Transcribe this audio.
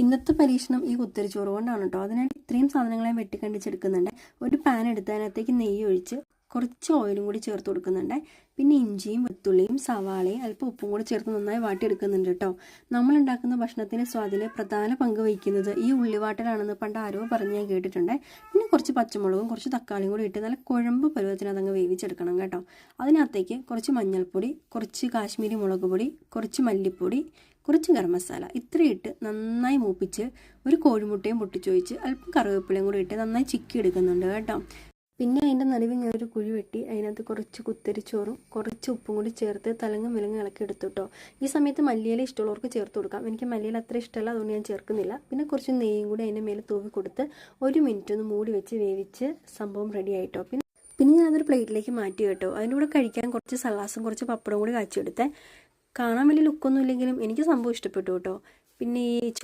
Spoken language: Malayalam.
ഇന്നത്തെ പരീക്ഷണം ഈ കുത്തരിച്ചോറ് കൊണ്ടാണ് കേട്ടോ. അതിനായിട്ട് ഇത്രയും സാധനങ്ങളെ വെട്ടിക്കണ്ടിച്ചെടുക്കുന്നുണ്ട്. ഒരു പാൻ എടുത്ത് അതിനകത്തേക്ക് നെയ്യ് ഒഴിച്ച് കുറച്ച് ഓയിലും കൂടി ചേർത്ത് കൊടുക്കുന്നുണ്ട്. പിന്നെ ഇഞ്ചിയും വെളുത്തുള്ളിയും സവാളയും അല്പം ഉപ്പും കൂടി ചേർത്ത് നന്നായി വാട്ടിയെടുക്കുന്നുണ്ട് കേട്ടോ. നമ്മൾ ഉണ്ടാക്കുന്ന ഭക്ഷണത്തിൻ്റെ സ്വാദിൽ പ്രധാന പങ്ക് വഹിക്കുന്നത് ഈ ഉള്ളിവാട്ടലാണെന്ന് പണ്ട് ആരോ പറഞ്ഞ് ഞാൻ കേട്ടിട്ടുണ്ട്. പിന്നെ കുറച്ച് പച്ചമുളകും കുറച്ച് തക്കാളിയും കൂടി ഇട്ട് നല്ല കുഴമ്പ് പരുവത്തിന് അതങ്ങ് വേവിച്ചെടുക്കണം കേട്ടോ. അതിനകത്തേക്ക് കുറച്ച് മഞ്ഞൾപ്പൊടി, കുറച്ച് കാശ്മീരി മുളക് പൊടി, കുറച്ച് മല്ലിപ്പൊടി, കുറച്ച് ഗരം മസാല ഇത്രയിട്ട് നന്നായി മൂപ്പിച്ച് ഒരു കോഴിമുട്ടയും പൊട്ടിച്ചൊഴിച്ച് അല്പം കറിവേപ്പിലയും കൂടി ഇട്ട് നന്നായി ചിക്കി എടുക്കുന്നുണ്ട് കേട്ടോ. പിന്നെ അതിൻ്റെ നടുവിൽ ഞാനൊരു കുഴി വെട്ടി അതിനകത്ത് കുറച്ച് കുത്തരിച്ചോറും കുറച്ച് ഉപ്പും കൂടി ചേർത്ത് തലങ്ങും വിലങ്ങും ഇളക്കി എടുത്തു കേട്ടോ. ഈ സമയത്ത് മല്ലിയില ഇഷ്ടമുള്ളവർക്ക് ചേർത്ത് കൊടുക്കാം. എനിക്ക് മല്ലിയില അത്ര ഇഷ്ടമല്ല, അതുകൊണ്ട് ഞാൻ ചേർക്കുന്നില്ല. പിന്നെ കുറച്ച് നെയ്യും കൂടി അതിൻ്റെ മേലെ തൂവി കൊടുത്ത് 1 മിനിറ്റ് ഒന്ന് മൂടി വെച്ച് വേവിച്ച് സംഭവം റെഡി ആയിട്ടോ. പിന്നെ ഞാനതൊരു പ്ലേറ്റിലേക്ക് മാറ്റി കേട്ടോ. അതിൻ്റെ കൂടെ കഴിക്കാൻ കുറച്ച് സലാസും കുറച്ച് പപ്പടവും കൂടി കാച്ചിയെടുത്തേ. കാണാൻ വലിയ ലുക്കൊന്നും ഇല്ലെങ്കിലും എനിക്ക് സംഭവം ഇഷ്ടപ്പെട്ടു കേട്ടോ. പിന്നെ ഈ